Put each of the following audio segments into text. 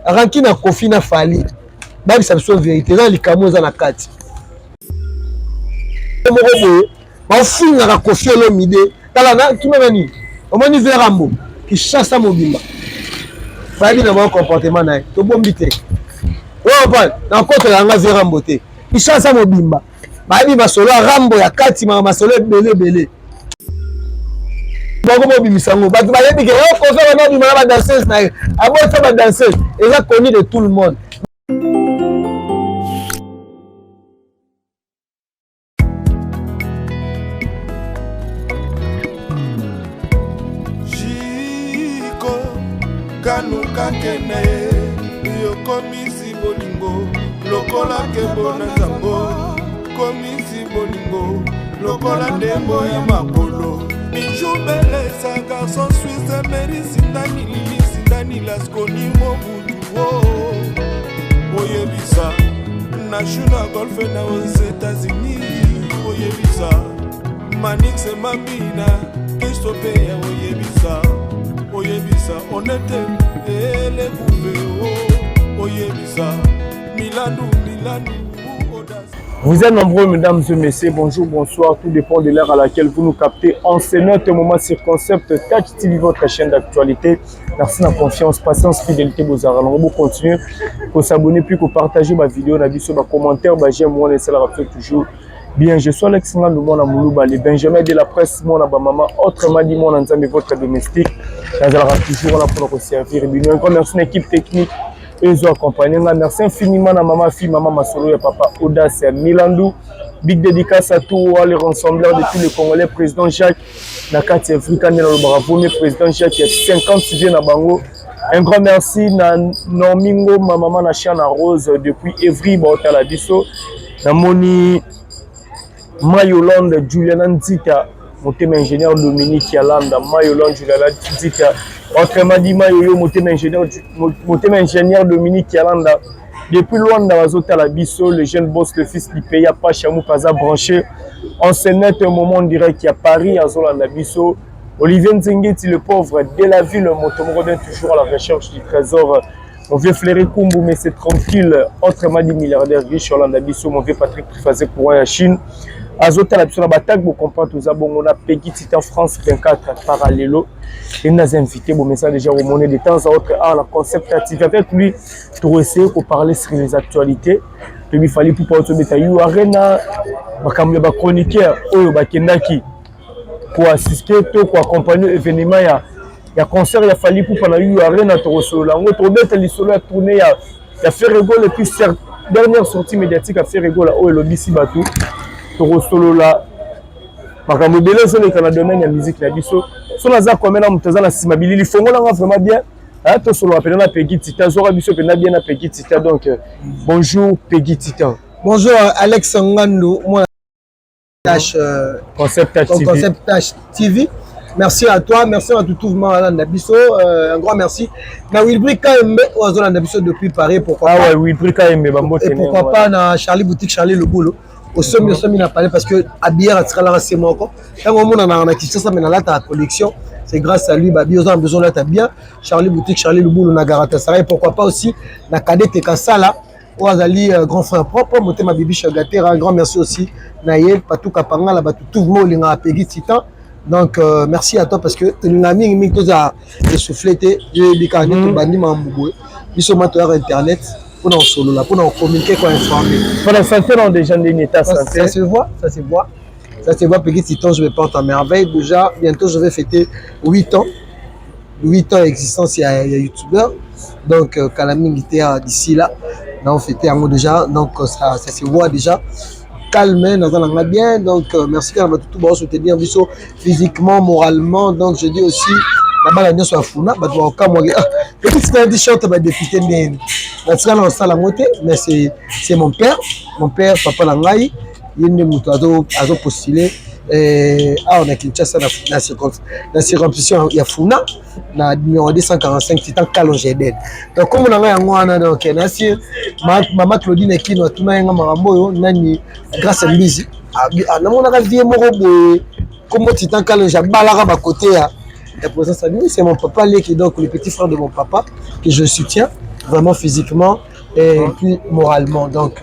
ranki na Kofi na Fali ba bisa biso vérité na likamo za na kati moko boye ba finga ka Kofi Olomide tala na kimena ni omoni Verambo qui chasse mobimba ba bi na bon comportement na to bombi te o pa na koto ya nga Verambo te qui chasse mobimba ba bi ba solo Rambo ya kati ma solo belé Bongo Bisango, bah tu vas dire que on confère maintenant du mal à danser, à moi ça va danser, et ça connu de tout le monde. Jiko kanuka kene, yokomisi bolingo, lokola kebo na zambo, komisi bolingo, lokola dembo ya makolo. Bijubele sa garçon suisse meri sindani lili sindani laskoni mobudu oyebisa national golf na aux États-Unis oyebisa Manix Mamina Christophe oyebisa honnête ele bouve oyebisa Milano Vous êtes nombreux, mesdames et messieurs, bonjour, bonsoir, tout dépend de l'heure à laquelle vous nous captez. En ce notre moment sur Concept Touch TV, votre chaîne d'actualité. Merci de la confiance, patience, fidélité, vous allez continuer pour s'abonner, puis pour partager ma vidéo, la vidéo, ma commentaire, j'aime, moi, et ça la fait toujours bien. Je suis Alexandre Lumon Amoulouba, les Benjamin de la presse, mon maman, autrement dit, mon ensemble, votre domestique. Vous allez toujours là pour nous servir. Un grand merci à l'équipe technique. Ils ont accompagné. Merci infiniment à maman, fille, maman, Masolo et papa Audace Milandou. Big dédicace à tous les rassembleurs de tous les Congolais. Président Jacques, Nakati Africa, bravo, mais président Jacques, il y a 50 civils à Bango. Un grand merci à Normingo, ma maman, Nachana Rose, depuis Evry, Baotala Bisso. Namoni Mayolande, Juliana Nzita, mon thème ingénieur Dominique Yalanda, Mayolande, Juliana Nzita. Autrement dit, mon thème ingénieur Dominique Yalanda. Depuis loin dans la zone à la Bisso, le jeune boss, le fils du pays, pas Chamou Kaza branché. On se net un moment, on dirait qu'il y a Paris à Zolanda Bisso. Olivier Nzengeti, le pauvre, dès la ville, mon revient toujours à la recherche du trésor. Mon vieux Fleury Kumbu, mais c'est tranquille. Autrement dit, milliardaire riche, Yolanda Bisso, mon vieux Patrick Trifazé pour la Chine. Azota la biso na batak bo comprendre tout ça bon on a Peggy Titan France 24 parallèlo et nous invité bon mais ça déjà au monnaie de temps à autre à la concept actif avec lui pour essayer de parler sur les actualités puis il fallait pour parler de détails arena bakamwe ba chroniqueur oyo bakendaki pour assister to pour accompagner événement ya concert ya fallait pour pendant arena to solo ngo to beta li solo ya tourner ya faire rigoler puis dernière sortie médiatique à faire rigoler oyo le bisi batou to solo la makambo belé so le kana domaine ya musique na biso so naza komena mutaza na simabili fongola nga vraiment bien ah to solo appelé na Peggy Titan zora biso pena bien na Peggy Titan donc bonjour Peggy Titan. Bonjour Alex Ngandou, moi Concept Touch TV. Merci à toi, merci à tout le monde na biso, un grand merci. Na Wilbri KMB ozo na biso depuis Paris pourquoi pas. Ah ouais Wilbri KMB bambo et pourquoi pas na Charlie Boutique Charlie Le Boulot. Au sommet n'a parlé parce que à bière à là c'est moi quoi. Quand on a quitté ça mais dans la collection, c'est grâce à lui Babi on a besoin là bien. Charlie Boutique Charlie Le Boulot na Galatasaray pourquoi pas aussi na Cadet Kasala Oazali grand frère propre monter ma bibi Chagatera un grand merci aussi Naye Patou Kapanga là tout le monde a Peggy Titan. Donc merci à toi parce que l'ami mi tous a essoufflé je dis quand tu bandi mamboue. Ils sont sur internet. Pour nous solo là, pour nous communiquer, pour informer. Pour la santé, dans des gens de l'état santé. Ça se voit, ça se voit. Ça se voit, Peggy Titan, je vais pas en merveille. Déjà, bientôt, je vais fêter 8 ans. 8 ans d'existence, il y a YouTubeur. Donc, Kalaming était d'ici là. Là, on fêtait un mot déjà. Donc, ça se voit déjà. Calme, nous allons bien. Donc, merci à tout le monde soutenir physiquement, moralement. Donc, je dis aussi. La balle soit fou, bah tu vas moi petit un t-shirt bah député né naturellement on sala moté mais c'est mon père papa langai il ne muto azo postuler on a Kinshasa na circonscription ya Funa na numéro 245 Titan Kalonge Eden donc comme on a yango wana donc na si maman Claudine Kino tuna nga marambo yo nani grâce à musique na mona ka vie moko boye comme Titan Kalonge balaka ba côté ya. C'est mon papa, donc le petit frère de mon papa, que je soutiens. vraiment physiquement et puis moralement. Donc,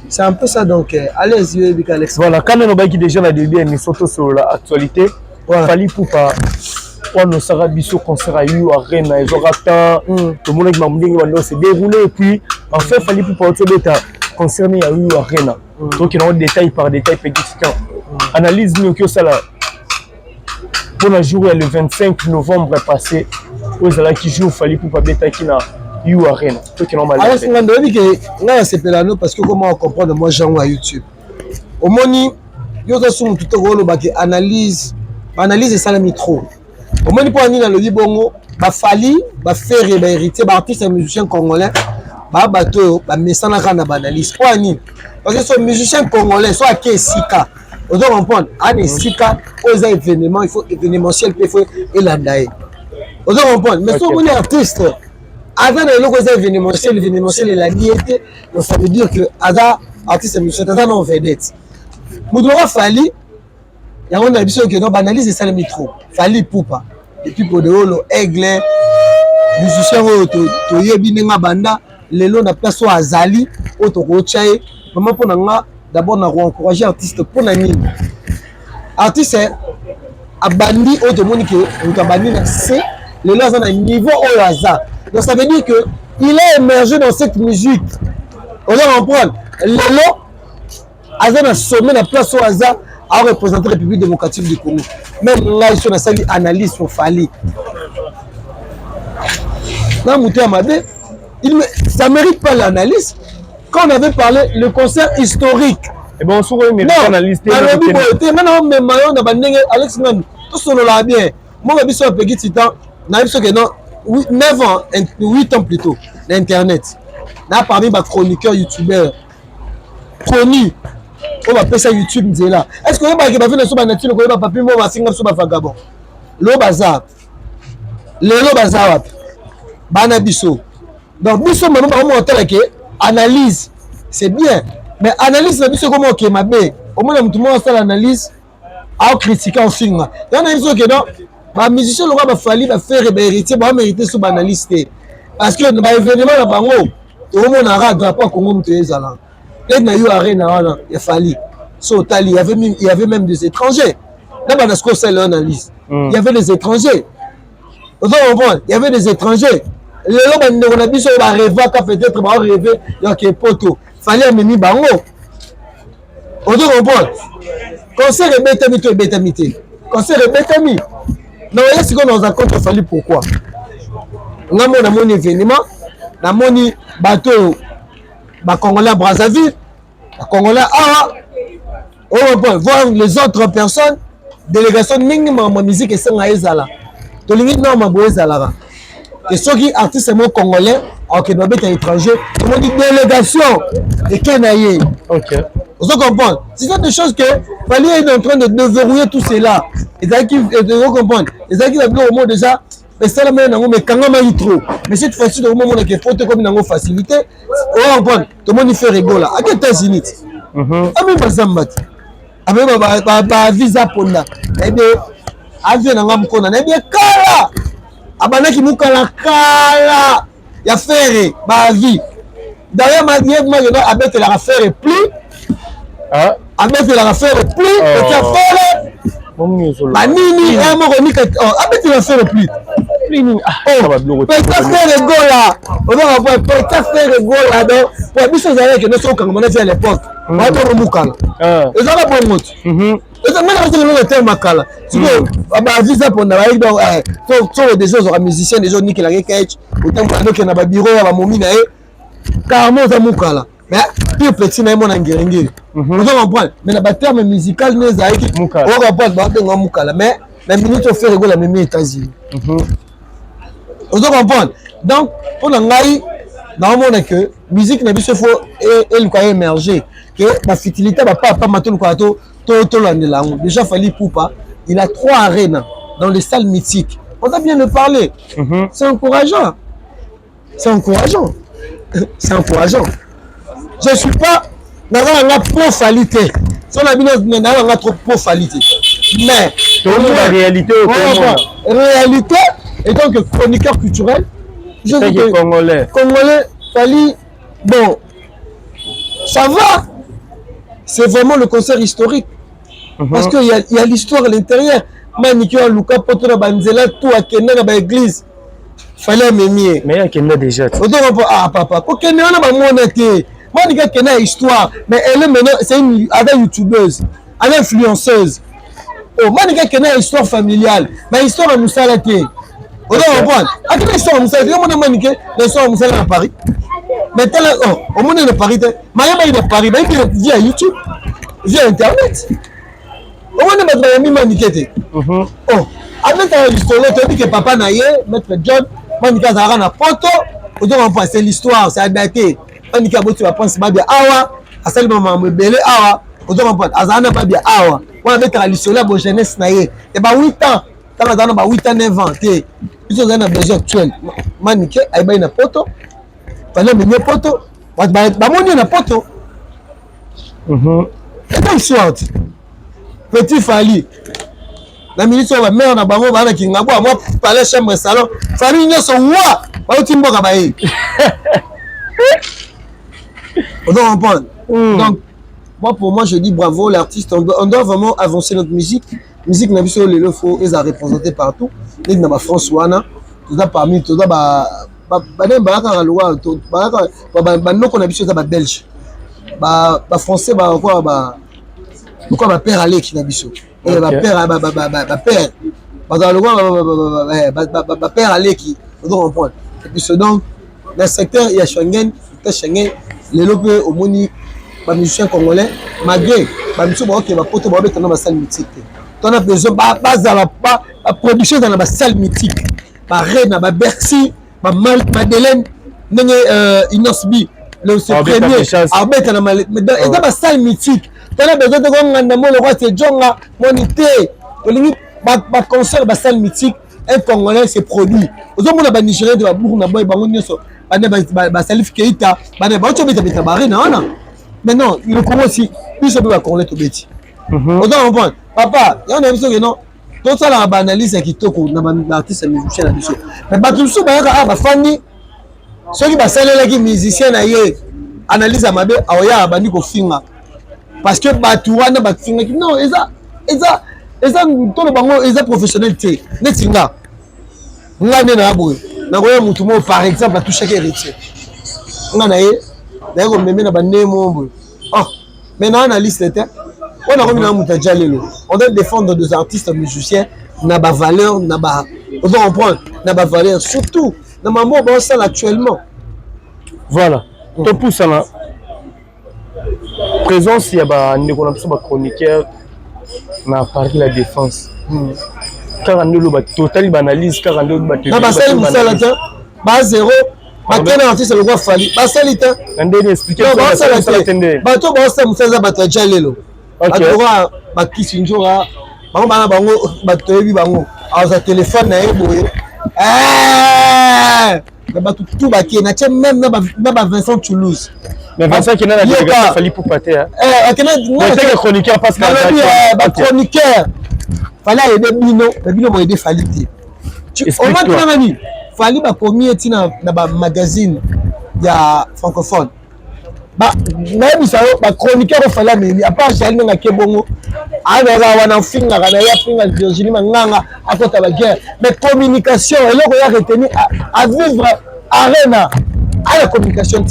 c'est un peu ça. Donc, allez-y, Alex. Voilà, quand on a déjà la début émission sur l'actualité, Fally Ipupa, on sera biso concert à eu arena et Zorata, tout le monde qui m'a s'est déroulé et puis en fait Fally Ipupa est concerné à eu arena. Donc il y a un détail par détail petit temps. Analyse nous que ça là. Pour la journée le 25 novembre passé, aux ala qui joue Fally Ipupa beta qui na eu arena. Donc il y a alors c'est un domaine que là c'est pelano parce que comment on comprend moi Jean à YouTube. Au moni yo ça sont tout le monde qui analyse ça la trop. Au moins pour aller dans le Libongo, Fally, faire hériter, artiste et musicien congolais, bateau, messana kana banalise. Pour aller parce que ce musicien congolais soit qui sika, on doit comprendre. Des sika aux événements, il faut événementiel, il faut élandaï. On doit comprendre. Mais si on est artiste, avant de l'autre événementiel est la diète, donc ça veut dire que Ada artiste et musicien, Ada non vedette. Moudora Fally. Il y a un habitude que nous banalisons ça le métro. Fally Ipupa. Et puis pour de holo aigle, musicien to yebinenga banda, lelo na place à Azali, auto rochaye. Maman pour nanga d'abord na encourager artiste pour na nini. Artiste a bandi auto monique, on a bandi c'est lelo à un niveau au hasard. Donc ça veut dire que il est émergé dans cette musique. On doit comprendre. Lelo Azan a sommet la place au hasard. À représenter la République démocratique du Congo. Même là, ils sont dans cette analyse sur Fally. Dans Mouté Amadé, ça ne mérite pas l'analyse. Quand on avait parlé le concert historique. Et bien, on se remet l'analyse. Maintenant, même Mayon, Alex Nan, tout ce qu'on a bien. Moi, je suis un peu petit temps. Je suis 9 ans, 8 ans plutôt, l'Internet. Là, parmi les chroniqueurs, youtubeurs, connus. On va appeler ça YouTube là. Est-ce que vous avez vu sur la nature que vous avez papier moi va finir sur ma vagabond. Le bazar bana biso. Donc biso maintenant on montre que analyse c'est bien mais analyse la biso comment OK mabe. Au moins tout le monde fait l'analyse à critiquer en film. Il y en a une chose que non ba musicien le va Fally va faire hériter va mériter sur analyse parce que ba événement na bango tout le monde a drapeau Congo mtezala. Il y a Fally. Il y avait même des étrangers. Là, il y avait des étrangers. Il y avait des étrangers. Les gens on a dit qu'ils peut-être rêver donc poto. Fally a mis bango. On doit comprendre. Concert est bétamité. Concert est bétamité. Non, est-ce qu'on nous a contre Fally pourquoi? On a mon événement, on a mon bateau. Congolais à Brazzaville, Congolais on va voir les autres personnes, délégation minimum ma musique et ça ezala. To limite non ma boezala. Et ceux qui artistes congolais, ok doit être étranger, on dit délégation et Kenaye. OK. Vous comprenez? C'est ça des choses que Fally est en train de déverrouiller tout cela. Et ça qui vous comprendre. Et ça qui va au monde déjà mais ça la même mais quand même trop mais cette fois-ci au moment où il faut comme une facilité on comprend tout le monde fait rigoler à quel temps zinit ami bazambat avec ba visa ponda et bien avion na ngam kona et bien kala abana ki mukala kala ya faire ba vie d'ailleurs ma vie moi je dois abattre la faire plus abattre la faire plus et qui a fait Banini, Moroni, avec la faire plus. Peut-être faire le go là. On va avoir peut-être faire le go là. Pour nous, c'est que nous sommes comme on était à l'époque. On va pas remoukala. Et ça va pour nous. Et ça même si le terme makala. Si on visa pour n'avoir donc des choses musiciens des gens qui la requête. Autant que na ba bureau ya momi na carrément za mukala. Mais plus petit na mon ngirengiri. Vous comprenez? Mais la terme musical n'est pas on va pas battre mukala mais la minute on fait rigoler même aux États-Unis. Vous comprenez? Donc pour ngai dans monde que musique na biso faut elle quoi émerger que la futilité va pas maton quoi to la déjà Fally Ipupa il a 3 arènes dans les salles mythiques. On a bien le parler. C'est encourageant. C'est encourageant. C'est encourageant. Je suis pas dans la pro-falité. Si on a bien dans la trop pro-falité. Mais la réalité réalité et donc chroniqueur culturel. Je dis que Congolais Fali, bon, ça va. C'est vraiment le concert historique. Parce qu'il y a l'histoire à l'intérieur. Maniki a Luka Poto na Banzela, tout à Kenya na Église. Fallait m'aimer. Mais il y a Kenya déjà. Ah, papa, pour Kenya, on a mon été. Monica Kenya histoire, mais elle est maintenant, c'est une youtubeuse, elle est influenceuse. Oh, Monica Kenya histoire familiale, mais histoire à Moussalate. On doit comprendre. À quelle histoire à Moussalate? Comment on a Monica l'histoire à Moussalate à Paris? Mais tel, oh, au monde de Paris, Mayama il est à Paris, mais il via YouTube, via Internet. Au monde de Monica. Oh, avec l'histoire, tu dis que papa n'a pas, maître John, Monica Zara n'a pas on doit comprendre, c'est l'histoire, c'est daté. Monica Botu va penser bien awa, asali maman me belé awa, on doit comprendre, azana pas bien awa. On va mettre à l'histoire la jeunesse naïe. Et bah 8 ans, quand on a 8 ans inventé. Ils ont un besoin actuel. Monica a une poto. Fallait me poto. Bah mon na poto. Et comme soit petit Fali. La ministre va mère na bango bana ki ngabo moi parler chambre salon. Fali nyoso wa, ba uti mboka ba yi. On doit comprendre. Donc, moi, pour moi, je dis bravo l'artiste. On doit vraiment avancer notre musique. Musique, n'a pas le faux, ils ont représenté partout. Ils n'ont pas François, tout ça parmi tout ça, belge, français, quoi, père Alec qui n'a pas père Alec qui, on doit comprendre. Et puis, donc, dans le secteur, il y a Schengen, les locaux au Moni, les musiciens congolais, malgré les musiciens qui vont porter dans la salle mythique. On a besoin de la production dans la salle mythique. Par Reine, par Bercy, par Madeleine, Inosbi, le premier, dans la salle mythique. On a besoin de le roi c'est John, Monité, le concert dans la salle mythique. Un Congolais s'est produit. Aux hommes de la Nigérienne de la bourre, on a mais non, le Congo aussi, plus ça peut Congolais tout bêti. On doit comprendre. Papa, il y a une émission que non. Tout ça, la analyse qui est l'artiste musicien là dessus. Mais tout ça, bah Fanny, ceux qui sont les musiciens analyse à ma belle, à bandi ko finga. Parce que Batouana Batfinga, non, tout le bango, ils sont professionnels. Netinga. Ngane na abou. Na goya mutumo par exemple à tout chaque héritier. Ngana ye. D'ailleurs on me met na bande mombo. Oh, maintenant on a liste était. On a remis na mutaja lelo. On doit défendre des artistes musiciens na ba valeur, na ba on doit comprendre na ba valeur surtout na mambo ba ça actuellement. Voilà. To pousse là. Présence il y a ba ndeko na biso ba chroniqueur na Paris la défense. Car on a total analyse car on a basali musala ta ba zéro bakena artiste le roi Fali basali ta ndeni expliquer ça la tende bato ba sa musala bato jalelo bato roi bakisi njora bango bana bango bato yebi bango aza téléphone na eboye bato tout baké na même na ba Vincent Toulouse mais Vincent qui na la délégation Fali pour pater akena le chroniqueur parce que ba chroniqueur Fallait aider Bino, mais Bino m'a aidé Fali. Au moins, tu m'as dit, Fali m'a promis dans le magazine francophone. Même si ma chroniqueur Fali m'a dit, à part Jalina na Kebongo, à finga, Virginie Manganga, à côté de la guerre. Mais communication, elle a retenu à vivre arena, à la communication.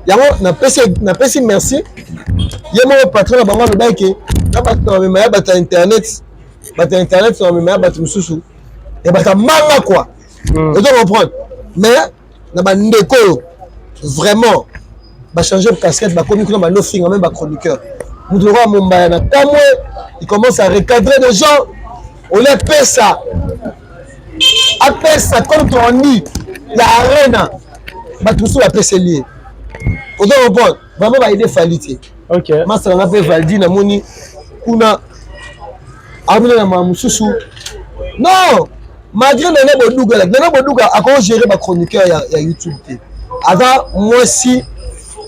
Yango na pesi merci. Yemo patron na bango na ke na bata internet. Bata internet sur mes bata mususu. Et bata manga quoi. Tu dois comprendre. Mais na ba ndeko vraiment ba changer de casquette, ba communiquer ba no finga même ba chroniqueur. Moudora Mumbaya na tamwe, il commence à recadrer des gens. On les paie ça. Appelle ça comme on dit la arena. Ba tout ça appelle c'est lié. On doit comprendre. Vraiment ba aider Faliti. OK. Moi ça n'a pas Valdi na moni kuna amina na mamususu. Non, malgré Nana Boduga a comment gérer ma chroniqueur ya YouTube. Avant moi si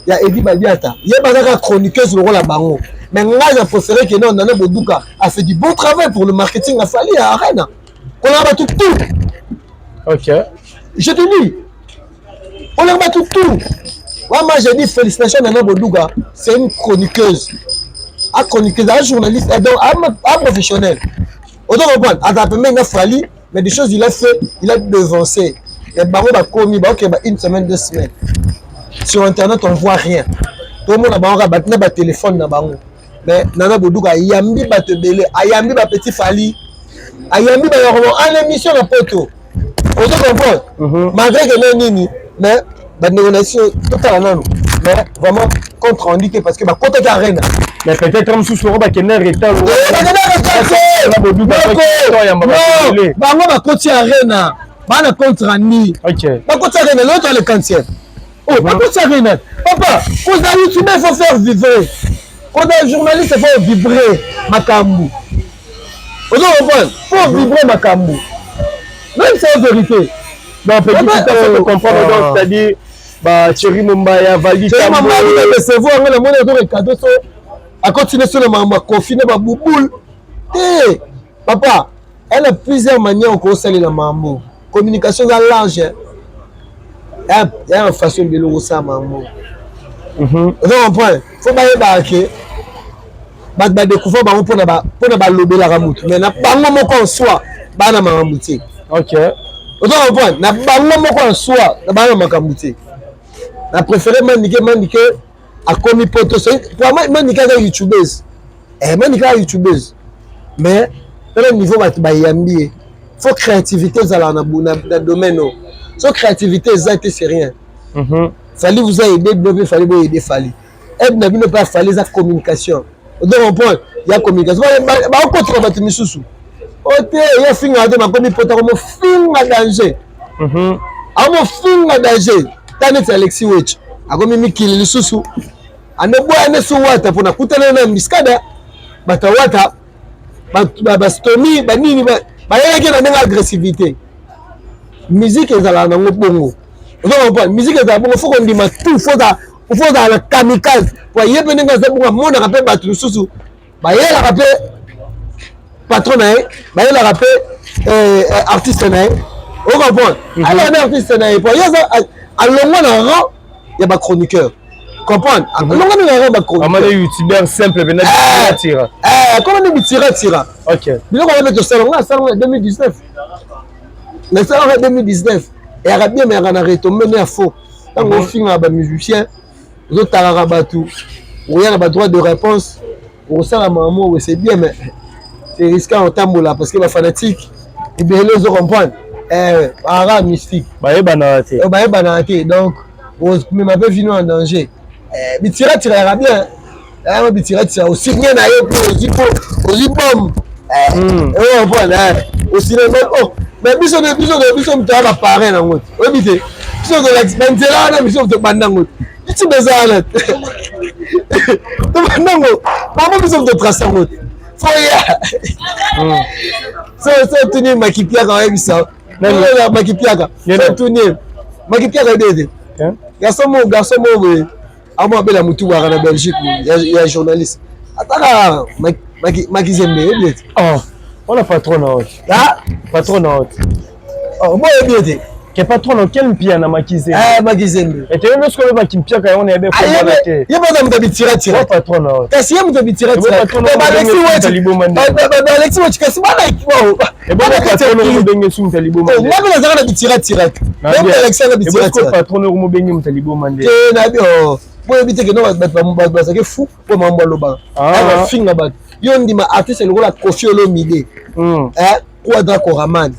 il y a Eddie Badiata. Il y a pas chroniqueur sur le rôle à bango. Mais moi j'ai préféré que non Nana Boduga a fait du bon travail pour le marketing à Fali à Arena. On a battu tout. OK. Je te dis. On a battu tout. Moi, j'ai dit félicitations à Nana Bodouga. C'est une chroniqueuse. Un chroniqueuse, un journaliste, un professionnel. On doit reprendre. À ta première, il a fallu, mais des choses, il a fait, il a devancé. Les barreaux ont commis, une semaine, 2 semaines. Sur Internet, on ne voit rien. Tout le monde a un téléphone dans le mais Nana Bodouga, il y a un petit Fali. Il y a une émission de poto. On doit comprendre. Malgré que nous, mais la négociation totale, mais vraiment contre indiqué parce que côté carré. Mais peut-être comme sous le qui est rétant. L'autre le cancer. Oh, papa, quand un youtubeur, il faut faire vibrer. Quand un journaliste, il faut vibrer Makambu. Vous comprenez? Il faut vibrer Makambu. Même c'est la vérité. Non, peut-être comprendre, c'est-à-dire, Thierry Mumbaya, Valdi Tambo. Thierry Mumbaya, c'est vous, on a mon cadeau, à continuer sur le moment, confiner ma bouboule. Papa, elle a plusieurs manières pour saluer la maman. Communication dans large. Il y a une façon de le ressentir, maman. Vous comprenez? Il faut pas débarquer. Il faut découvrir pour ne lober la ramoute. Mais il y a pas de moment qu'on soit, il y a un boutique. Ok. Vous comprenez? Il y a pas de moment qu'on soit, il y a un boutique. Je préfère m'indiquer à commis poto. Pour moi, m'indiquer à YouTubeuse. M'indiquer à YouTubeuse. Mais, dans le niveau, il faut créativité dans le domaine. Sans créativité, c'est rien. Fallait vous aider, il fallait vous aider. Aide n'a pas fallu la communication. Vous comprenez? Il y a communication. Il y a contre la bâtiment sous. Il y a fin à ma commis poto, il fin à danger. Il fin à danger. Tannet Alexis Wech. Agomi mikili lisusu. Aneboa ane suwata pona kutana na miskada. Batawata. Bastomi banini ba yeke na ndenga agressivité. Musique ezala na ngobongo. Vous comprenez? Musique ezala bongo faut qu'on ndima tout faut dans la kamikaze. Pour yebe ndenga za bongo mona rappel batu lisusu. Ba yela rappel patron na ba yela rappel artiste na vous comprenez? Alors un artiste na pour yeza alors moi na rang il y a pas chroniqueur. Comprendre? Alors moi na rang ba chroniqueur. Un youtubeur simple venant de tirer. Comment on tira. OK. Mais on va mettre salon 2019. Le salon 2019 et arabien mais on a retombé à faux. Quand on filme ba musicien, les autres tarabatu. On y a pas droit de réponse. On sait la maman c'est bien mais c'est risquant en tambola parce que les fanatiques ils les comprendre. Arabe mystique. Baye banate. Baye banate. Donc, on m'a pas vu en danger. Bitira tirera bien. Bitira aussi bien d'ailleurs pour aussi bombe. On voilà. Aussi le bon. Mais biso mtara parrain na ngoto. Obité. Biso de l'expérience là, biso de bandango. Biso bezala. To bandango. Maman biso de tracer ngoto. Foya. C'est tenir makipia quand même ça. Non, makipiaka. C'est tourner. Makipiaka dede. Garçon mo amo bela mutu wa na Belgique, il y a journaliste. Ataka Makizembe bien. Oh, on a patron na haute. Ah, patron na haute. Oh, moi bien. Que patron na quel pia na Makizembe. Makizembe. Et tu veux ce que Makimpiaka on est bien pour moi. Il y a pas de tira. Patron na haute. Kasi yam de tira. Alexis Wech kasi bana ikiwa. Et bon patron no bengi sum talibo mande. Moi na zaka na tira. Même Alexis na tira. Et patron no bengi mtalibo mande. Na bio. Pour éviter que nous ça fou pour m'en loba. Ah, fin là-bas. Yo ndima artiste le la Koffi Olomide. Quadra Koraman.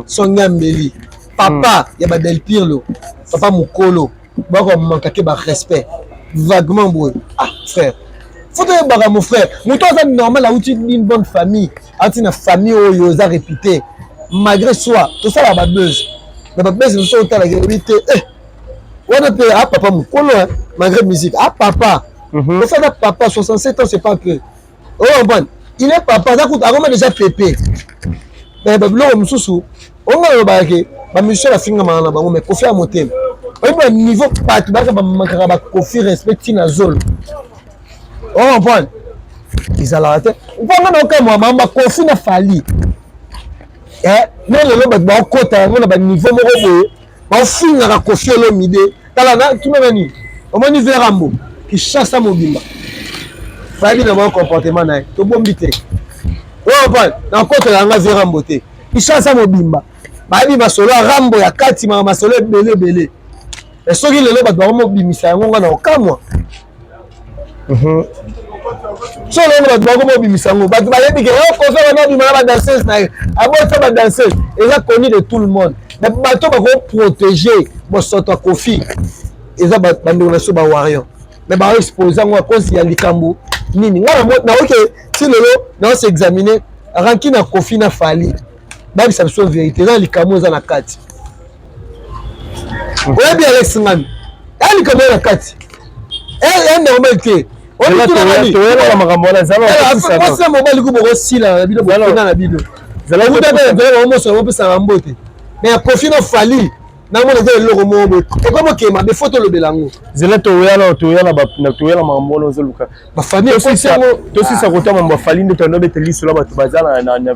Sonia Mbeli. Papa, il y a Del Pirlo. Papa Mukolo. Bako manka ke ba respect. Vaguement boy. Ah frère. Faut te baka mon frère. Mouton ça normal là où tu une bonne famille. Anti na famille oyo za réputé. Malgré soi, tout ça la buzz. La buzz nous sont la vérité. On a payé à papa Mukolo, malgré musique. Ah papa, on fait papa, 67 ans, c'est pas peu. Oh bon, il est papa, ça coûte avant déjà pépé. Mais on a remarqué, ma monsieur la fin de mais Koffi a monté. On niveau pas, tu vas pas Koffi respecte na zone. Oh bon, ils ont la tête. On va donc moi, maman Koffi n'a fallu. Non le ba côté, on a niveau mo bafinga Koffi Olomide tala na tu nani omoni Verambo qui chasse à mobimba babi na bon comportement na to bombi te oh pas na koto la nga Verambo te qui chasse à mobimba babi masolo Rambo ya kati ma masolo belé et soki lelo bato ba mobimisa yango nga na okamwa so lelo bato ba mobimisa yango bato ba yebi ke Koffi wana bimana ba danseuse na abota ba danseuse et ça connu de tout le monde mais bato ba ko protéger bo soto Koffi et ça bando na so ba warrior mais ba exposer ngo cause ya likambo nini nga na OK si lelo na se examiner ranki na Koffi na Fally ba bisa so vérité na likambo za na kati oyebi Alex Ngami ali likambo na kati normal te on est tout la makambo na zalo ça c'est mobile ku boko sila na bido boko na bido zalo ku tabe zalo mo so pesa mambote mais Koffi na Fally na mo na loko mo bo e comme que ma be photo lo belango zela to yala ba na to yala makambo na zoluka ba famille to si ça côté mambo Fally ndo to no beteli sur ba bazala na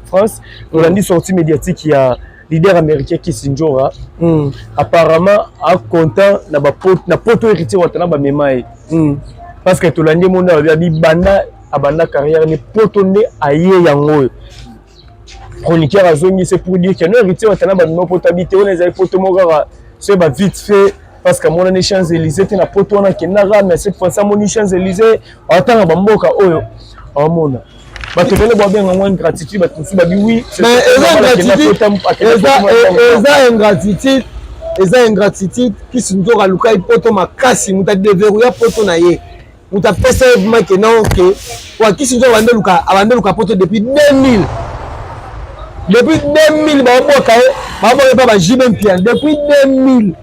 France on a dit sortie médiatique il y a leader américain Kissinger apparemment a content na poto héritier watana ba memae parce que to landi mona ba bi banda abanda carrière ni poto ne aye yango chroniqueur azongi c'est pour dire que non héritier watana ba no poto habité on les poto mogara c'est ba vite fait parce que mon année Champs-Élysées na poto on a kenara mais cette fois ça mon Champs-Élysées attend ba mboka oyo amona bato bele bo bien ngwa ingratitude bato si babi oui mais eza ingratitude qui se ndora luka ipoto makasi muta deverouiller poto na ye muta pesa vraiment que non que wa qui se ndora abande luka poto depuis 2000 ba boka ba boka ba jibe mpia depuis 2000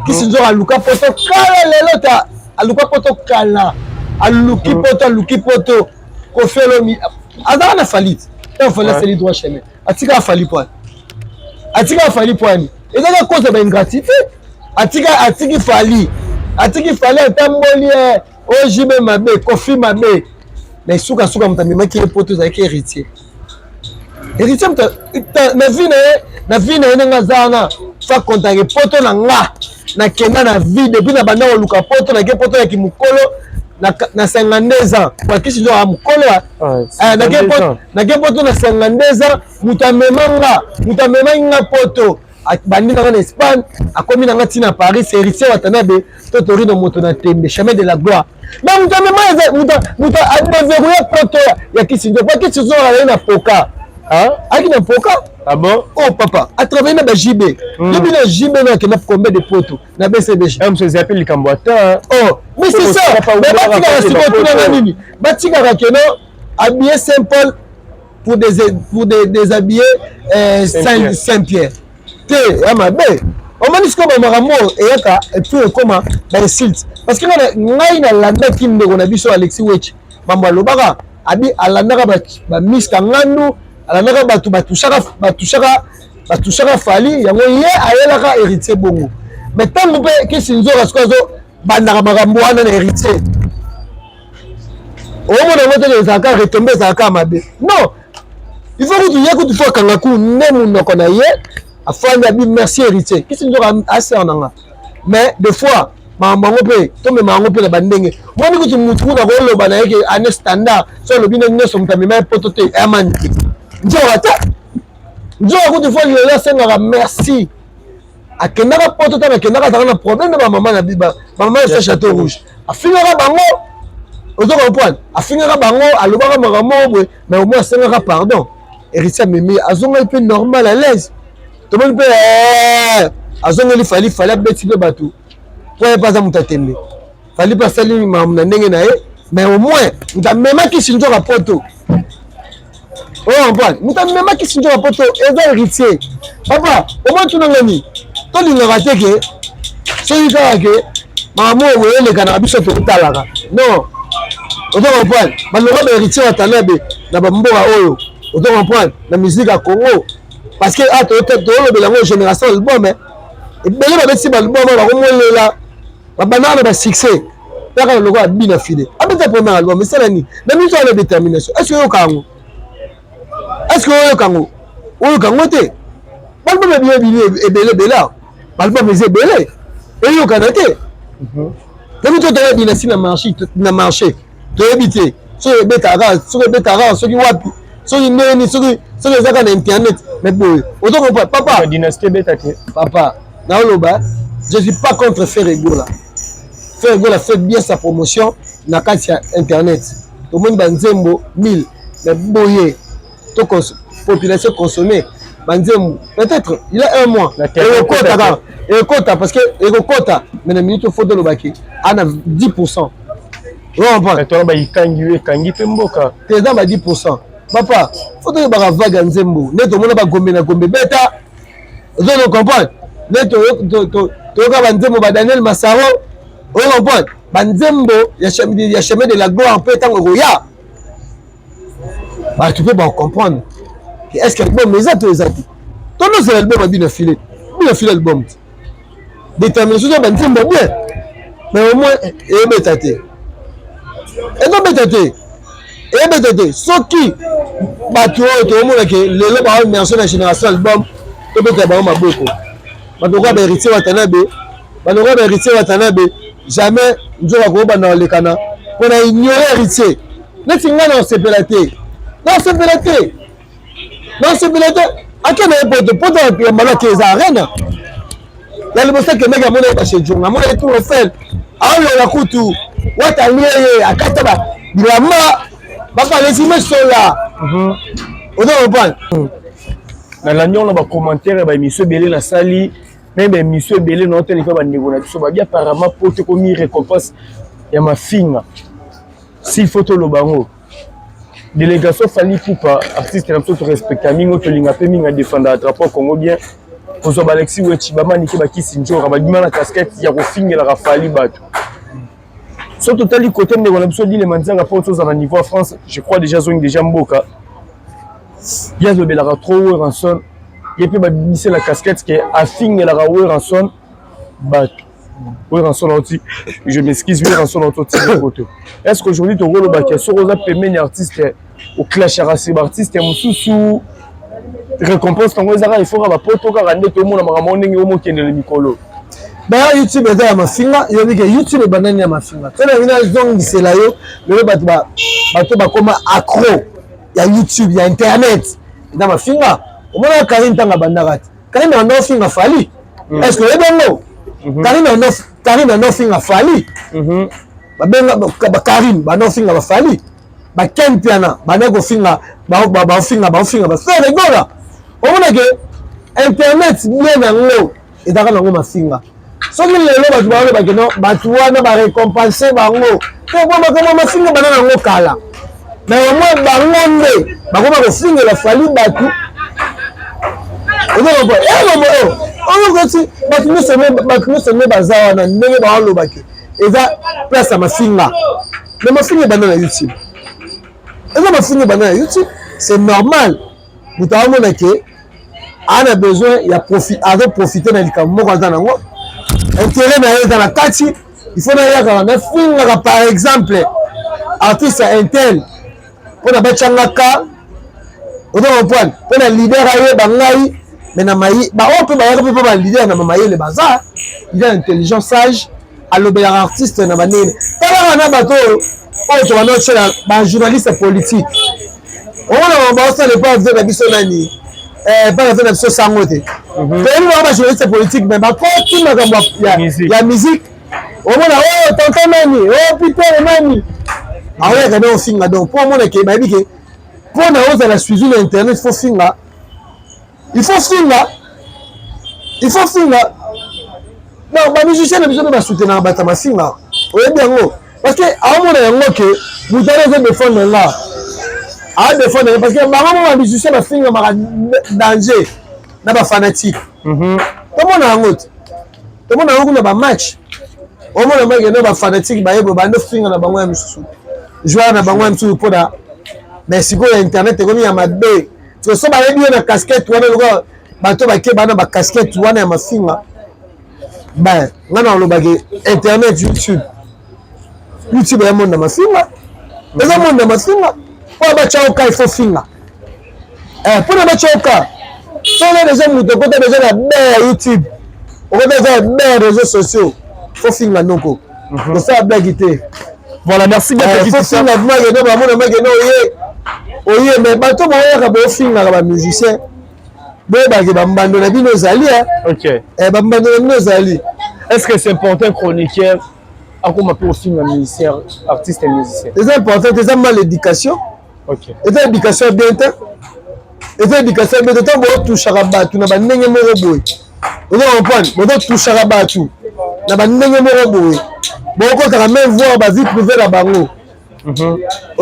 qui se ndora luka poto kala lelo ta aluka poto kala aluki poto Koffi Olomide azala na Fally on fait la série droit chemin atika Fally point et ça cause de ingratitude atiki Fally atamboli ojibe mabe Koffi mabe mais suka mtamima ki poto za ki héritier na vie na ngazana fa kontange poto na nga na kenda na vie depuis na banda luka poto na ke poto ya kimukolo na 52 ans kwa kisi ndo amukolo na ke poto na 52 ans mutamema nga poto bandi na Espagne akomi na tina Paris héritier watanabe totori no moto na tembe chemin de la gloire mais muta adeverrouiller poto ya kisi ndo kwa kisi ndo na poka aki na poka ah bon oh papa a travaillé na JB depuis na JB na ke na combien de poto na BCBG monsieur Zappel Likambwata oh mais c'est ça mais batika la sikoto na nini batika ka keno habillé Saint-Paul pour déshabiller Saint-Pierre te amabe on m'a dit que ba maramo eyaka et puis comment ba insulte parce que ngai na landa kinde ko na biso Alexis Wech mambo lobaka abi alandaka ba miska ngandu alandaka batu batushaka Fally yango ye ayelaka héritier bongo mais tant que Kissinger askozo bandaka makambo wana na héritier omona ngote les aka retomber zaka mabe non il faut que tu yeko tu kanga ku ne munoko na ye afanda bi merci héritier Kissinger assez onanga mais des fois mamango pe to me mango pe na bandenge moni ku tu mutu na ko loba na yeke ane standard so lobi na nyoso mtamema poto te amani Njo akuti fois le senga merci akendaka poto ta akendaka ta na problème na maman na biba maman c'est Château Rouge afingaka bango ozo comprendre afingaka bango alobaka makambo mais au moins senga pardon héritier mimi azonga peu normal à l'aise to bon pe azonga li Fally beti pe batou pour pas amuta tembe Fally pas sali maman na ndenge na ye mais au moins ntamema Kissinger ka poto oh on mutamema Kissinger ka poto eza héritier papa au moins tu nangani to lingaka te ke soki kaka ke maman oyeleka na biso totalaka non ozo comprendre balonga ba héritier watanabe na bamboka oyo ozo comprendre na musique ya Congo parce que tolobela yango génération album ebele babeti balbum bakomolela babanaka na basuccès kaka loko abina fide abeta premier album esala nini na miso ya détermination est-ce que oyoka yango te balbum ebele album eza ebele eyokana te depuis totoya dynastie na marché toyebi te soki ebetaka soki wapi soki neni soki ezaka na internet mais boye ozo comprendre papa dynastie beta te papa naoloba je suis pas contre Ferregola fait bien sa promotion na kati ya internet tomoni banzembo 1000 mais boye to population consommée banzembo peut-être il a un mois ekota parce que ekota mais na minute photo lobaki ana 10%. Toi ba ikangi pe mboka teza ba 10%. Papa photo yo ba vague nzembo neto mona ba gombe na gombe beta zo no comprendre neto to ka banzembo ba Daniel Masaro on comprendre banzembo ya chemin de la gloire peut tango roya ba tu peux pas comprendre est-ce que bon mais ça to ezati to no c'est l'album bien filé album détermination de banzembo bien mais au moins et betaté et non betaté soki bato tomona ke lelo ba merci na génération album to beta ba maboko bato ko ba héritier watanabe jamais njoka ko ba na lekana pour na ignorer héritier neti ngana on sepelate akena poto ya malaki eza arena ya libosa ke mega mona ba chez Jonga mona tout refait la kutu wata liye akata ba bilama bapa lesime sola ozo comprendre na lanyon na ba commentaire ba émission belé na sali même émission belé na hôtel ko ba ndeko na biso ba bien apparemment poto ko mi récompense ya mafinga si photo lo bango délégation Fally Ipupa artiste na biso to respecter mingo to linga pe minga défendre drapeau Congo bien ozo ba Alexis Wechi ba mani ke ba kisi njora ba bima na casquette ya ko fingela ka Fally bato. Sur total côté de l'option dit les manzanga pour tous à niveau France, je crois déjà zone déjà mboka. Il y a le trop haut rançon. Il peut bisser la casquette qui est affine la haut rançon. Bat. Oui rançon aussi. Je m'excuse oui rançon aussi côté. Est-ce qu'aujourd'hui ton rôle bakia sur rosa pemene artiste au clash arasé artiste mususu récompense ton ezara il faut ba poto ka rande tout le monde na mamonenge au mokende le mikolo. Bah YouTube est à ma finga, il y a que YouTube est banane à ma finga. Quand on a donc c'est là yo, le bateau comme accro. Il y a YouTube, il y a internet. Dans ma finga, au moins Karim tanga bandarat. Karim a no finga Fally. Est-ce que c'est bon? Karim a no finga Fally. Ba benga ba Karim ba no finga ba Fally. Ba Ken Piana ba nego finga ba finga ba faire rigola. Au moins que internet bien nango et dans ma finga. Soki lelo bato ba ba keno bato wana ba récompenser bango to kwa ma finga banana ngo kala mais au moins bango nde ba ko finga la Fally bato ozo ba on ko ti bato no se me bazawa na ndenge ba lo ba ke eza place à ma finga mais ma finga banana YouTube eza ma finga banana YouTube c'est normal buta mo na ke a besoin il y a profiter na likambo moko dans ngo intérêt dans la kati il faut na finga par exemple artiste intel pour na bachangaka odo comprendre pour na leader aye bangai mais na mai ba on peut ba leader na mai le bazar il est intelligent sage alobela artiste na banene tala na bato o to na chela ba journaliste politique on ba ça le pas de biso nani pas la fin de sangote on va journaliste politique mais ba continue la musique on a tonton nani putain nani ah ouais on finga donc pour moi que ba biki pour na oza la suivi l'internet il faut finga non ba musicien na biso ba soutenir ba ta mafinga oyebi yango parce que a mo na yango que vous allez défendre là à défendre parce que maman musicien na finga ma danger na ba fanatique comment na yango comment na yango ba match au moins na ngene ba fanatique ba yebo ba ndo finga na bango ya misusu joueur na bango ya misusu poda mais siko ya internet ekomi ya mabe to so ba yebi na casquette wana loko bato ba ke bana ba casquette wana ya mafinga ben ngana olobaki internet YouTube ya monde mafinga eza monde mafinga pour ba chaoka il faut finga pour ba chaoka so les gens muto kota déjà na be YouTube On va faire des réseaux sociaux. Faut finir la noko. On fait la blague. Voilà, merci bien. Faut finir la blague. Oui, mais bateau moyen ka finir la musicien. Est-ce que c'est important chroniqueur à comment pour film un musicien, artiste et musicien? C'est important, c'est mal l'éducation. Ok. Et l'éducation bien temps. Et l'éducation bien temps pour toucher à battu na banenge mo boy. On comprend, on toucher à battu. Na banenge mo boy. Bon ko ka même voir ba vie privée la bango. On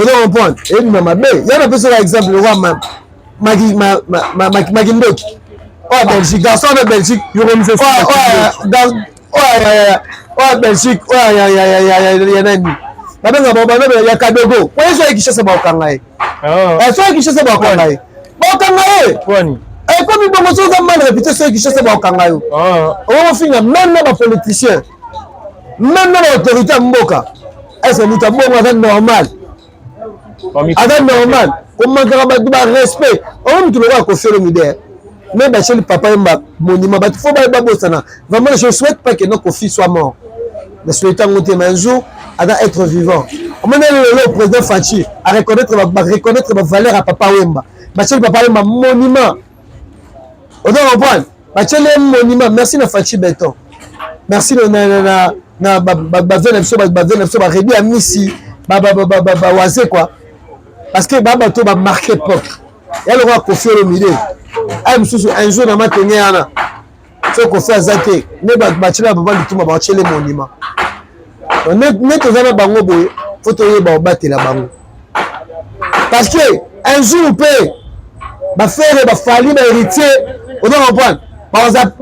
comprend. Et maman bé, il y a un peu sur exemple le roi Magimboki. Oh Belgique, garçon de Belgique, il remet ça. Belgique, il y a nani. Il y a Kadogo. Pourquoi est-ce qu'il cherche à Bakangaï? Est-ce qu'il cherche à Bakangaï? Bakangaï. Et comme il commence à mal répéter ceux qui cherchent à Bakangaï. On finit même les politiciens, même les autorités Mboka. Est-ce que nous avons normal? Avec normal. Comment on respect? On ne peut pas faire le modèle. Mais chez le papa et ma monument, il faut pas bosser. Vraiment, je ne souhaite pas que notre fils soit mort. Mais souhaitant monter un jour, à être vivant. On a le président Fachi à reconnaître ma valeur à papa Wemba. Chez le papa et ma monument. On doit reprendre. Chez le monument, merci na Fachi Béton. Merci na Rébi à Missi, Wazé quoi. Parce que Babato va marquer époque. Il y a le roi Kofi Olomide. Un jour, dans ma tenue, il faut qu'on fasse ça. Mais bâtiment va du tout ma bâtir les monuments. Mais tu vas bango boy, faut te y battre la bango. Parce que un jour on peut faire des familles héritiers, on doit reprendre. Par exemple,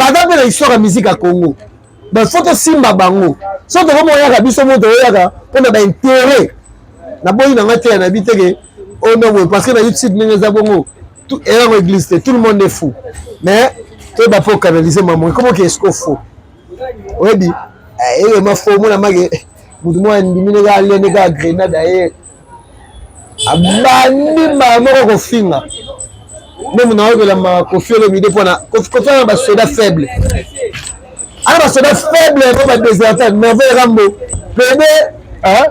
l'histoire de la musique à Congo. Il faut que simba bango. Si on te voit un rabi sur mon dos, on a intérêt. Na boy na ngate na bitege. Oh non, parce que dans YouTube, tout le monde est fou. Mais tu vas pas canaliser maman. Comment est-ce qu'il faut? Oui, dit, il m'a fait mon amage. Vous moi, il m'a dit, il a grenade d'ailleurs. Abandi maman au film. Même on a eu la confiance le midi pour la confiance à soldat faible. Alors soldat faible, on va déserter. Merveille Rambo. Pédé, hein?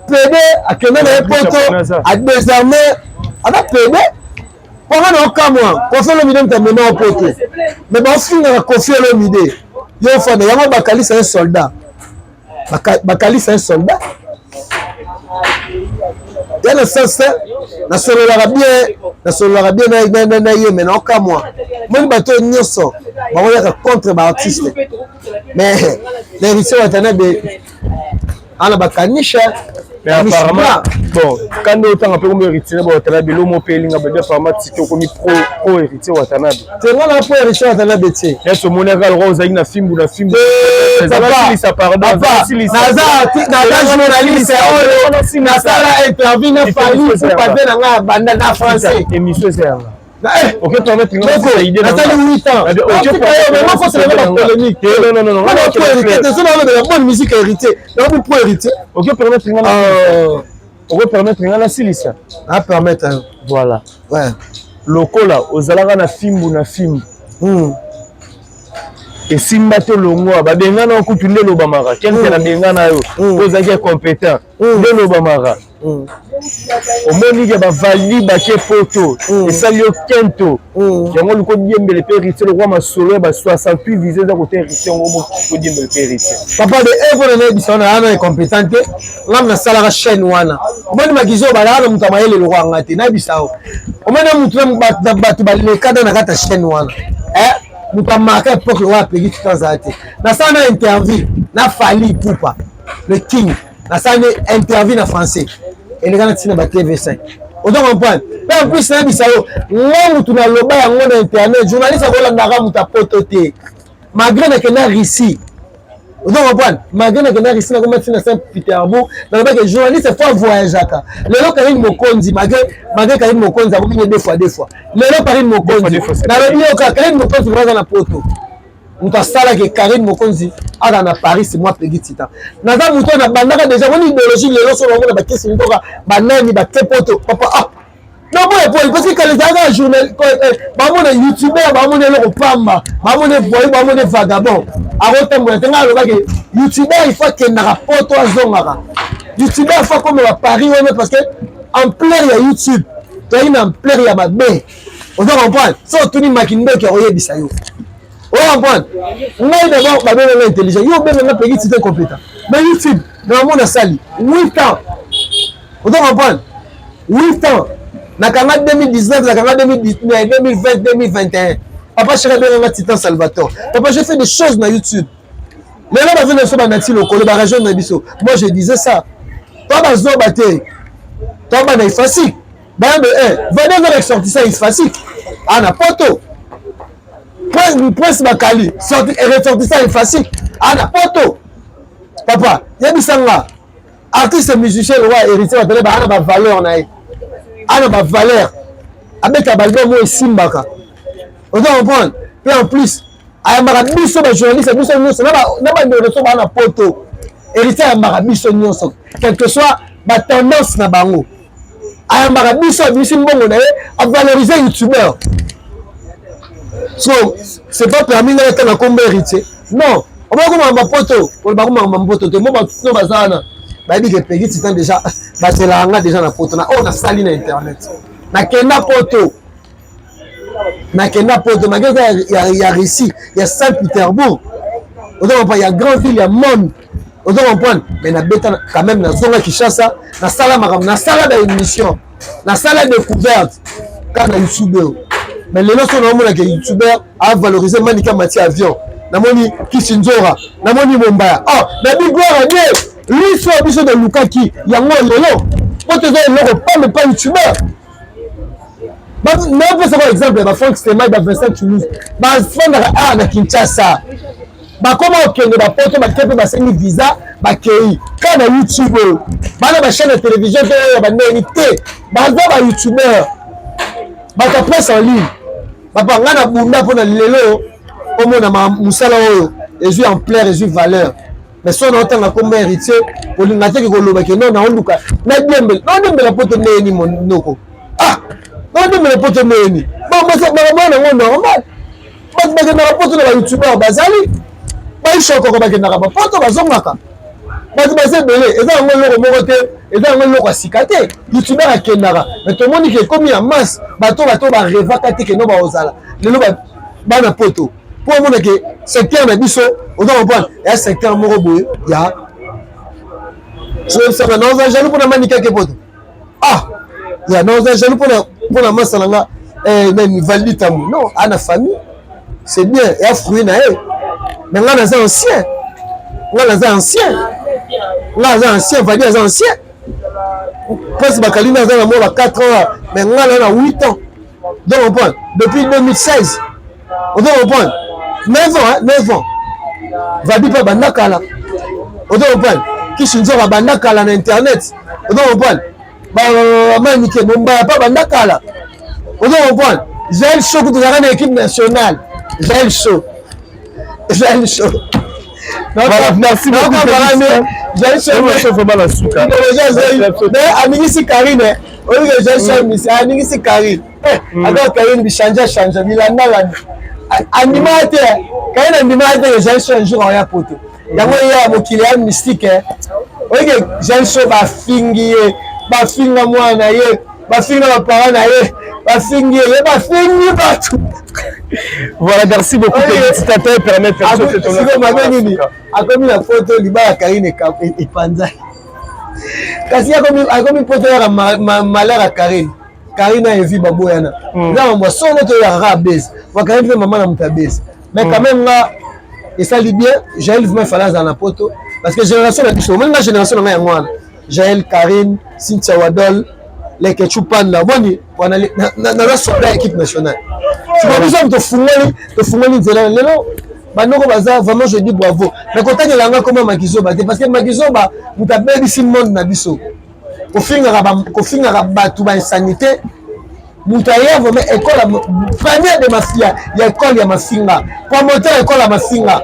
Pédé, à quel moment les poteaux, à désarmer, à la pédé. Pourquoi non qu'à moi? Confiance le midi, on t'a mené au poteau. Mais bon, film on a confiance le midi. Il y a un fan, il y a un Bakali, c'est un soldat. Bakali, c'est un soldat. Il y a le sens, na solo la bien mais non qu'à moi. Moi le bateau n'y sont, on va contre l'artiste. Mais les héritiers vont tenir de ala bakanisha. Mais apparemment, bon, quand on a un peu comme héritier, on a des lots mopelinga, ben apparemment c'est comme pro héritier Watanabe. C'est là la pro héritier Watanabe tiens. Là ce monnaie gal rose a une film ou la film. Ça pardon. Naza journaliste, Naza interview na famille pour pas bien na banda na français. Émission c'est là. Ok, permettre une idée. Nathalie 8 ans. Ok, mais faut se lever la polémique. Non. On a pour hériter. C'est ça la bonne musique hérité. On pour hériter. Ok, permettre une on permettre une silisa. Ah, permettre. Voilà. Ouais. Lokola ozalaka na fimbu na fimbu. Et simba to longo babenga na okutu ndelo bamara. Kenze na benga na yo. Ozaki compétent. Ndelo bamara. Omoni ke ba vali ba ke poto et salio kento yango liko diembele pe héritier le roi masolo ba 68 visés za côté héritier ngo ko diembele pe héritier papa de evo na bisona ana compétente ngam na sala ka chaîne wana omoni magizo ba la mutu amayele le roi ngati na bisao omoni mutu na batu ba le kada na kata chaîne wana mutu amaka époque le roi pegi tazate na sana interview na Fali Ipupa le king na sana interview na français. Et les gars na TV5. On doit comprendre. Mais en plus, c'est ça. Moi, tu as le bas en internet. Journaliste, on a la pototé. Malgré que na ici. On doit comprendre. Malgré que na ici, on a commencé à Saint-Pétersbourg. Dans le bas que journaliste, il faut voyager. Le lot Karim Mokonzi, malgré Karim Mokonzi, a beaucoup deux fois. Le lot Karim Mokonzi. Dans le bio, Karim Mokonzi va dans la poto. On t'a salé que Karim Mokonzi a dans Paris, c'est moi Peggy Tita. Naza Mouton a bandaka déjà mon idéologie les lots sur le monde a baqué sur une toga banane ba kepoto papa ah non bon parce que quand les gars journal ba mon youtubeur ba mon le pamba ba mon boy ba mon vagabond akotambola te nga alobaki youtubeur il faut akendaka poto azongaka youtubeur il faut akomela paris wana parce que ampleur ya youtube toyaki na ampleur ya mabe ozo comprendre so otuni makindoki akoyebisa yo ozo comprendre ngai d'abord babenganga intelligent yo obenganga peki tite compétent mais youtube normalement nasali 8 ans ozo comprendre 8 ans nakanga 2019 nakanga 2020 2021 papa chéri abenganga Titan Salvatore papa j'ai fait des choses na youtube lelo bavena biso banati lokolo baregion na biso moi je disais ça toi bazoba te toi bana ifasik bana venez avec sortissant ifasik ana poto prince bakali ressortissant ifasik ana poto papa yebisanga artiste musicien le roi héritier batele ana ba valeur na ye ana ba valeur abeka balbum mo esimbaka ozo comprendre et en plus ayambaka biso bajournaliste biso nyonso na bandeko so bana poto héritier ayambaka biso nyonso quel que soit batendance na bango ayambaka biso abimisi mbongo na ye avaloriser youtubeur so c'est pas permis ngai ata na komba héritier non obakomaka mapoto bakomaka mapoto te mo batuno baza wana bayebi ke pegi titan déjà bazelaka nga déjà na poto na oyo nasali na internet nakenda poto mageza ya Russie ya Saint-Pétersbourg ozo ya grande ville ya monde ozo comprendre mais na beta quand même na zonga Kinshasa na sala makambo na sala da émission na sala découverte quand na youtubeur mais les gens sont na que youtubeur a valorisé Manika Mati avion na moni Kishinzora na moni Mombaya na bigora ne lui soit biso de Lukaki yango lelo poto zo lelo pas youtubeur. Mais on peut savoir exemple, Franck Stéma, Vincent Toulouse, na Kinshasa. Comment on a poto, on a visa, quand on a YouTube, on a chaîne de télévision, on a youtubeur, on a presse en ligne. Papa, on a bunda pour lelo, on a musala et j'ai en plein et valeur. Mais si on a autant comme héritier, pour lui mater que non, non, on a poto ni monoko. On dit mais pote meni bon moi normal parce que na pote na youtubeur bazali ba ishoko ko bakenda ka pote bazongaka bazi bazebele eza ngolo moko te eza ngolo kwa sikate youtubeur akendaka mais to moni ke komi ya masse bato ba revaka te ke no ba ozala lelo ba na poto pour mona ke secteur na biso ozo comprendre ya secteur moko boye ya ça na oza jaloux pour na manika ke poto ya na oza jaloux pour la masse là même valide tamu non à la famille c'est bien et à fruit na mais là les anciens va dire les anciens parce que Bakali na za mo 4 ans mais là na 8 ans donc on prend depuis 2016 on doit reprendre 9 ans va dire pas bandakala on doit reprendre Kishinzora bandakala na internet on doit reprendre Manike Mombaya pas bandakala on doit reprendre Jaël Show que tu as une équipe nationale Jaël Show voilà, merci beaucoup Jaël Show vraiment la souka mais Amingisi Karine on dit que Jaël Show mais Amingisi Karine alors Karine bi change bilanda animateur Karine animateur Jaël Show un jour en ya poto yango ya mokili ya mystique on dit que Jaël Show ba fingi bafinga mwana ye bafinga bapara na ye bafingi ye bafingi bato voilà merci beaucoup félicitateur permettre akomi na photo libala Karine epanza kasi akomi poto ya malheur ya Karine a evi baboyana na mambo solo to ya rabes wa Karine fait maman na mutabes mais quand même là et ça lit bien Jaël vraiment fallait dans la poto parce que génération la biso même la génération na ngwana Jaël, Karine, Cynthia Wadol, les Ketchupan, la bonne, on a la soirée équipe nationale. Tu vois, nous sommes de Fungoli, vraiment je dis bravo. Mais quand on est là, comment Makizo battait parce que Makizo, vous avez dit Simon Nabiso. Au fin de la sanité, vous avez vraiment école, première de ma fille, il y a école, il y a ma fille là. Promoteur école à ma fille là,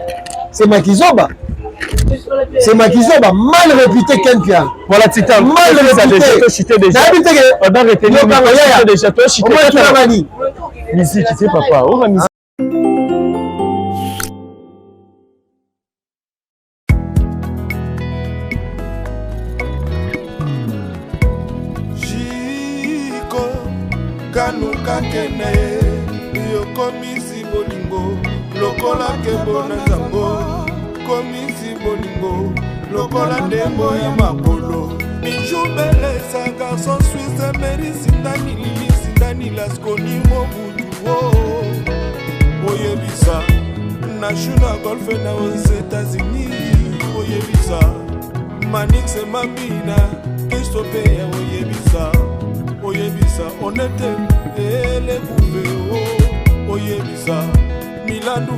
c'est Makizo. C'est Makizoba mal réputé quelqu'un. Voilà, Titan. Mal réputé. Déjà. On a retenu déjà. Toi, chité. Musique, tu sais, papa. kanuka kene yokomisi bolingo lokola kebo na zango komisi bolingo lokola ndembo ya makolo bijou beleza garçon suisse meri sindani lili sindani laskoni mobudu oyebisa nashuna golfe na aux États-Unis oyebisa Manix Mambina Kristope oyebisa oyebisa onete ele bouve oyebisa Milandu